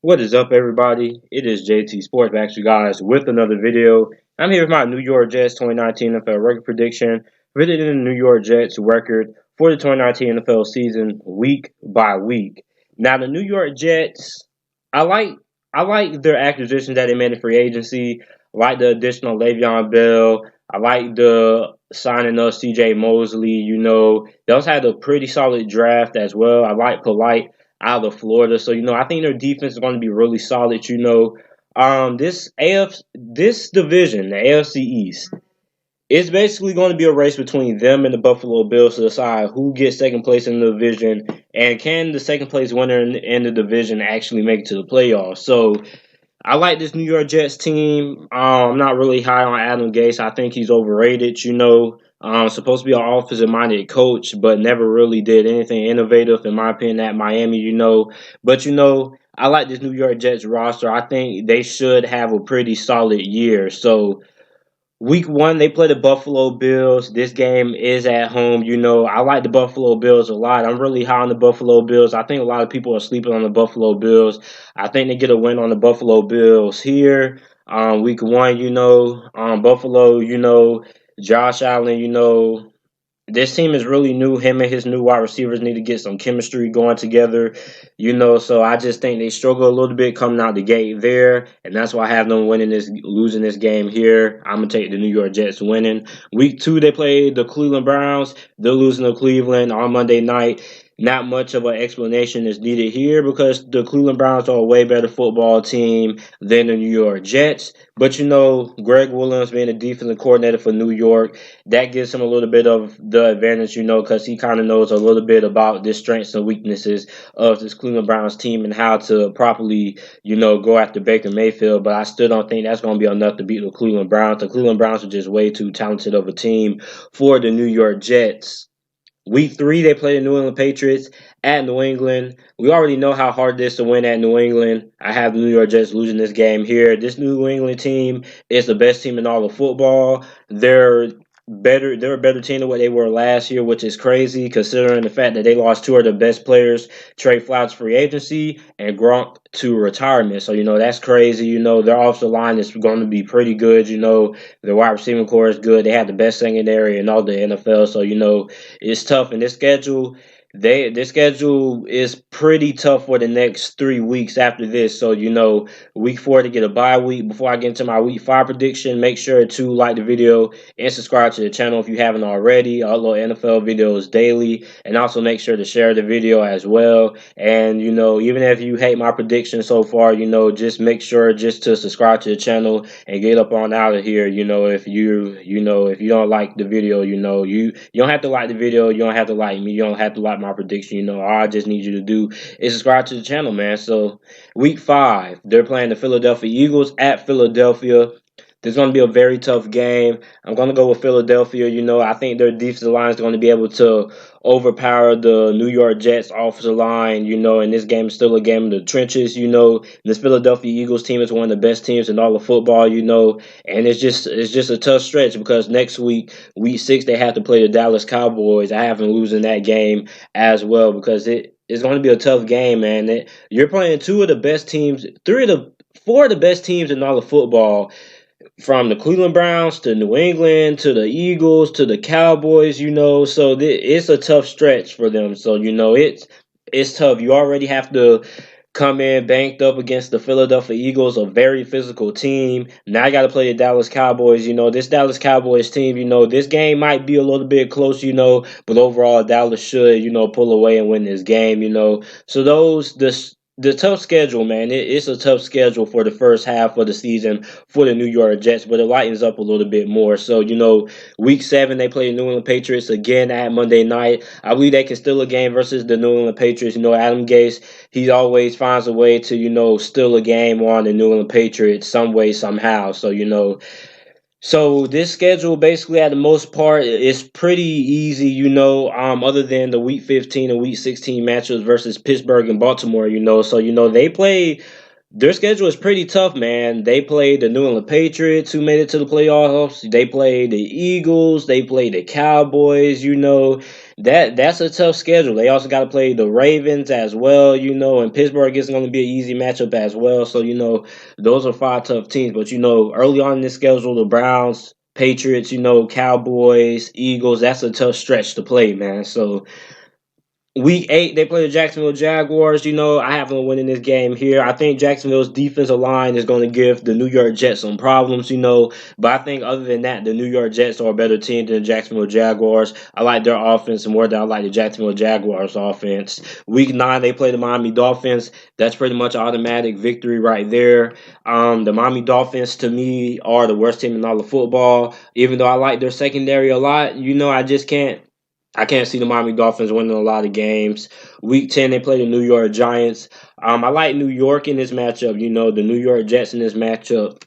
What is up, everybody? It is JT Sports back to you guys with another video. I'm here with my New York Jets 2019 NFL record prediction, predicting the New York Jets record for the 2019 NFL season week by week. Now, the New York Jets, I like I like their acquisitions that they made in free agency. I like the additional Le'Veon Bell. I like the signing of C.J. Mosley. They also had a pretty solid draft as well. I like Polite out of Florida. So, I think their defense is going to be really solid. This division, the AFC East, it's basically going to be a race between them and the Buffalo Bills to decide who gets second place in the division and can the second place winner in the division actually make it to the playoffs. So I like this New York Jets team. I'm not really high on Adam Gase. I think he's overrated. Supposed to be an offensive minded coach, but never really did anything innovative, in my opinion, at Miami. I like this New York Jets roster. I think they should have a pretty solid year. So week one, they play the Buffalo Bills. This game is at home. I like the Buffalo Bills a lot. I'm really high on the Buffalo Bills. I think a lot of people are sleeping on the Buffalo Bills. I think they get a win on the Buffalo Bills here. Week one, Buffalo, Josh Allen, this team is really new. Him and his new wide receivers need to get some chemistry going together, So I just think they struggle a little bit coming out the gate there, and that's why I have them losing this game here. I'm gonna take the New York Jets winning. Week two, they play the Cleveland Browns. They're losing to Cleveland on Monday night. Not much of an explanation is needed here because the Cleveland Browns are a way better football team than the New York Jets. But Greg Williams being the defensive coordinator for New York, that gives him a little bit of the advantage, because he kind of knows a little bit about the strengths and weaknesses of this Cleveland Browns team and how to properly, go after Baker Mayfield. But I still don't think that's going to be enough to beat the Cleveland Browns. The Cleveland Browns are just way too talented of a team for the New York Jets. Week three, they play the New England Patriots at New England. We already know how hard it is to win at New England. I have the New York Jets losing this game here. This New England team is the best team in all of football. They're a better team than what they were last year, which is crazy considering the fact that they lost two of their best players, Trey Flowers free agency and Gronk to retirement. So, that's crazy. Their offensive line is going to be pretty good. Their wide receiving core is good. They have the best secondary in all the NFL. So, it's tough in this schedule. Their schedule is pretty tough for the next 3 weeks after this. So, week four to get a bye week. Before I get into my week five prediction, make sure to like the video and subscribe to the channel if you haven't already. I upload NFL videos daily, and also make sure to share the video as well. And even if you hate my prediction so far, just make sure just to subscribe to the channel and get up on out of here. If you don't like the video, you don't have to like the video, you don't have to like me, you don't have to like my prediction. All I just need you to do is subscribe to the channel, man. So week five, they're playing the Philadelphia Eagles at Philadelphia. This is going to be a very tough game. I'm going to go with Philadelphia. I think their defensive line is going to be able to overpower the New York Jets offensive line, and this game is still a game of the trenches. This Philadelphia Eagles team is one of the best teams in all of football, and it's just a tough stretch because next week, week six, they have to play the Dallas Cowboys. I have them losing that game as well because it's going to be a tough game, man. You're playing two of the best teams, four of the best teams in all of football, from the Cleveland Browns to New England to the Eagles to the Cowboys, so it's a tough stretch for them. So it's tough. You already have to come in banked up against the Philadelphia Eagles, a very physical team. Now I got to play the Dallas Cowboys. This Dallas Cowboys team, this game might be a little bit close, but overall Dallas should, pull away and win this game, So the tough schedule, man. It's a tough schedule for the first half of the season for the New York Jets, but it lightens up a little bit more. So, week seven, they play the New England Patriots again at Monday night. I believe they can steal a game versus the New England Patriots. Adam Gase, he always finds a way to, steal a game on the New England Patriots some way, somehow. So this schedule, basically, at the most part, is pretty easy, other than the Week 15 and Week 16 matchups versus Pittsburgh and Baltimore, So, they play Their schedule is pretty tough, man. They played the New England Patriots, who made it to the playoffs. They played the Eagles. They played the Cowboys. That's a tough schedule. They also got to play the Ravens as well. And Pittsburgh isn't going to be an easy matchup as well. So those are five tough teams. But early on in this schedule, the Browns, Patriots, Cowboys, Eagles. That's a tough stretch to play, man. So Week 8, they play the Jacksonville Jaguars. I have them winning this game here. I think Jacksonville's defensive line is going to give the New York Jets some problems. But I think other than that, the New York Jets are a better team than the Jacksonville Jaguars. I like their offense more than I like the Jacksonville Jaguars offense. Week 9, they play the Miami Dolphins. That's pretty much automatic victory right there. The Miami Dolphins, to me, are the worst team in all of football. Even though I like their secondary a lot, I can't see the Miami Dolphins winning a lot of games. Week 10, they play the New York Giants. I like New York in this matchup. The New York Jets in this matchup.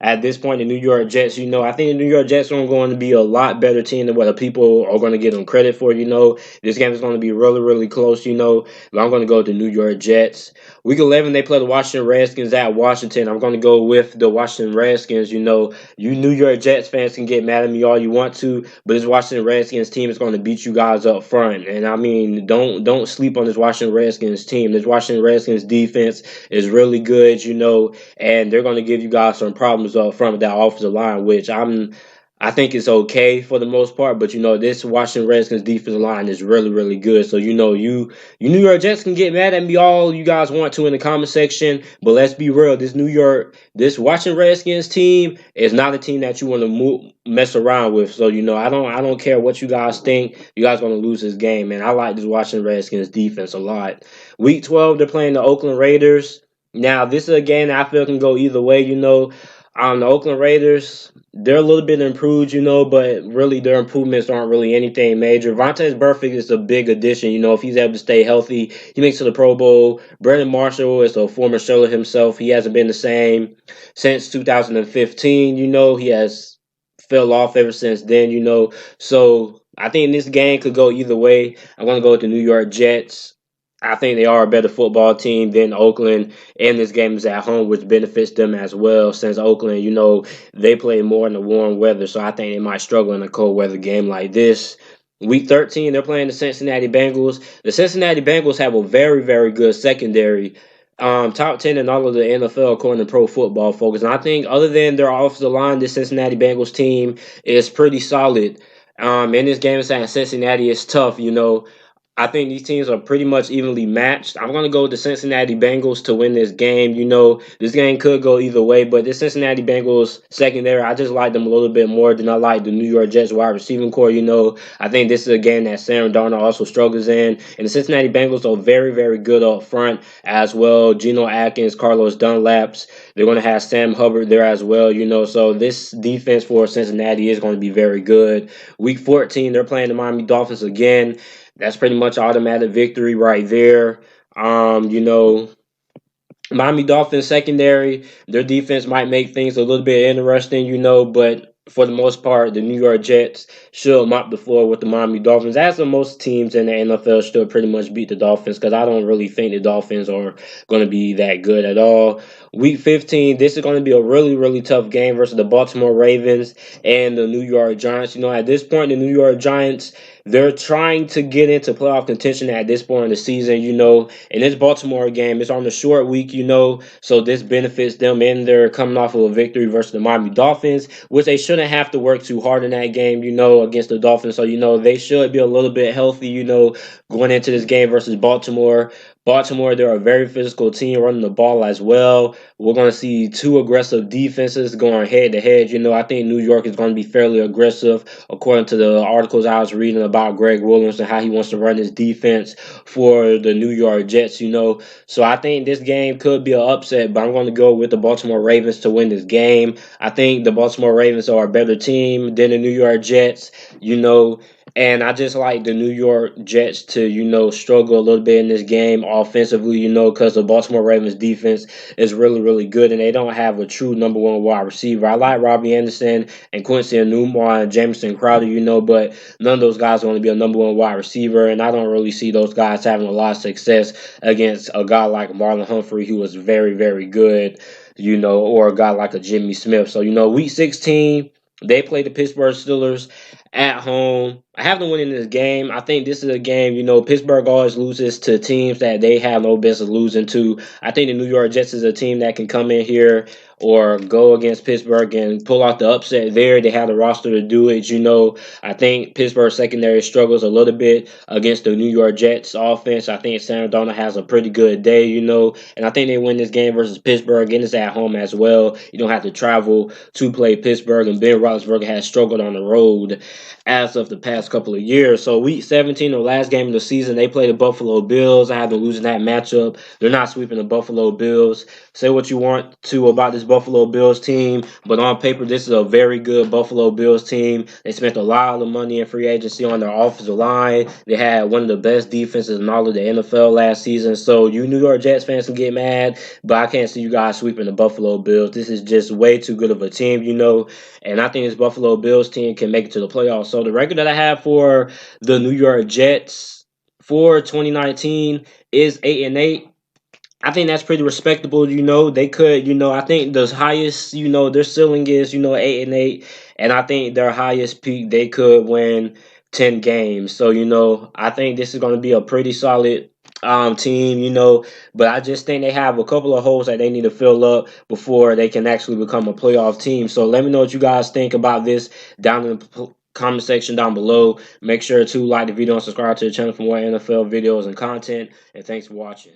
At this point, the New York Jets, I think the New York Jets are going to be a lot better team than what the people are going to give them credit for. This game is going to be really, really close. But I'm going to go with the New York Jets. Week 11, they play the Washington Redskins at Washington. I'm going to go with the Washington Redskins. You New York Jets fans can get mad at me all you want to, but this Washington Redskins team is going to beat you guys up front. And I mean, don't sleep on this Washington Redskins team. This Washington Redskins defense is really good. And they're going to give you guys some problems up front with that offensive line, which I think it's okay for the most part. But this Washington Redskins defensive line is really, really good. So you New York Jets can get mad at me all you guys want to in the comment section, but let's be real. This Washington Redskins team is not a team that you want to mess around with. So I don't care what you guys think. You guys are going to lose this game, man. I like this Washington Redskins defense a lot. Week 12, they're playing the Oakland Raiders. Now, this is a game that I feel can go either way. The Oakland Raiders, they're a little bit improved, but really their improvements aren't really anything major. Vontaze Burfict is a big addition. If he's able to stay healthy, he makes it to the Pro Bowl. Brandon Marshall is a former Charlotte himself. He hasn't been the same since 2015. He has fell off ever since then. So I think this game could go either way. I'm going to go with the New York Jets. I think they are a better football team than Oakland, and this game is at home, which benefits them as well. Since Oakland, they play more in the warm weather, so I think they might struggle in a cold weather game like this. Week 13, they're playing the Cincinnati Bengals. The Cincinnati Bengals have a very, very good secondary. Top 10 in all of the NFL according to Pro Football Focus. And I think other than their offensive line, the Cincinnati Bengals team is pretty solid. In this game, it's at Cincinnati. It's tough. I think these teams are pretty much evenly matched. I'm going to go with the Cincinnati Bengals to win this game. This game could go either way, but the Cincinnati Bengals secondary, I just like them a little bit more than I like the New York Jets wide receiving core. I think this is a game that Sam Darnold also struggles in. And the Cincinnati Bengals are very, very good up front as well. Geno Atkins, Carlos Dunlaps. They're going to have Sam Hubbard there as well, So this defense for Cincinnati is going to be very good. Week 14, they're playing the Miami Dolphins again. That's pretty much automatic victory right there. Miami Dolphins secondary, their defense might make things a little bit interesting, but for the most part, the New York Jets should mop the floor with the Miami Dolphins. As most teams in the NFL should pretty much beat the Dolphins, because I don't really think the Dolphins are going to be that good at all. Week 15, this is going to be a really, really tough game versus the Baltimore Ravens and the New York Giants. At this point, the New York Giants, they're trying to get into playoff contention at this point in the season, In this Baltimore game, it's on the short week, so this benefits them, and they're coming off of a victory versus the Miami Dolphins, which they shouldn't have to work too hard in that game, against the Dolphins. So, they should be a little bit healthy, going into this game versus Baltimore. Baltimore, they're a very physical team running the ball as well. We're going to see two aggressive defenses going head-to-head. I think New York is going to be fairly aggressive, according to the articles I was reading about Greg Williams and how he wants to run his defense for the New York Jets, So I think this game could be an upset, but I'm going to go with the Baltimore Ravens to win this game. I think the Baltimore Ravens are a better team than the New York Jets, And I just like the New York Jets to, struggle a little bit in this game offensively, because the Baltimore Ravens defense is really, really good and they don't have a true number one wide receiver. I like Robbie Anderson and Quincy Enunwa and Jameson Crowder, but none of those guys want to be a number one wide receiver. And I don't really see those guys having a lot of success against a guy like Marlon Humphrey, who was very, very good, or a guy like a Jimmy Smith. So, week 16, they play the Pittsburgh Steelers at home. I have them winning this game. I think this is a game, Pittsburgh always loses to teams that they have no business losing to. I think the New York Jets is a team that can come in here or go against Pittsburgh and pull out the upset there. They have the roster to do it. I think Pittsburgh secondary struggles a little bit against the New York Jets offense. I think Sam Darnold has a pretty good day, and I think they win this game versus Pittsburgh, and it's at home as well. You don't have to travel to play Pittsburgh, and Ben Roethlisberger has struggled on the road as of the past couple of years. So week 17, the last game of the season, they play the Buffalo Bills. I have them losing that matchup. They're not sweeping the Buffalo Bills. Say what you want to about this Buffalo Bills team, but on paper, this is a very good Buffalo Bills team. They spent a lot of money in free agency on their offensive line. They had one of the best defenses in all of the NFL last season. So you New York Jets fans can get mad, but I can't see you guys sweeping the Buffalo Bills. This is just way too good of a team, and I think this Buffalo Bills team can make it to the playoffs. So the record that I have for the New York Jets for 2019 is 8-8. I think that's pretty respectable. They could, I think the highest, their ceiling is, 8-8, and I think their highest peak they could win 10 games. So, I think this is going to be a pretty solid team, but I just think they have a couple of holes that they need to fill up before they can actually become a playoff team. So let me know what you guys think about this down in the comment section down below. Make sure to like the video and subscribe to the channel for more NFL videos and content. And thanks for watching.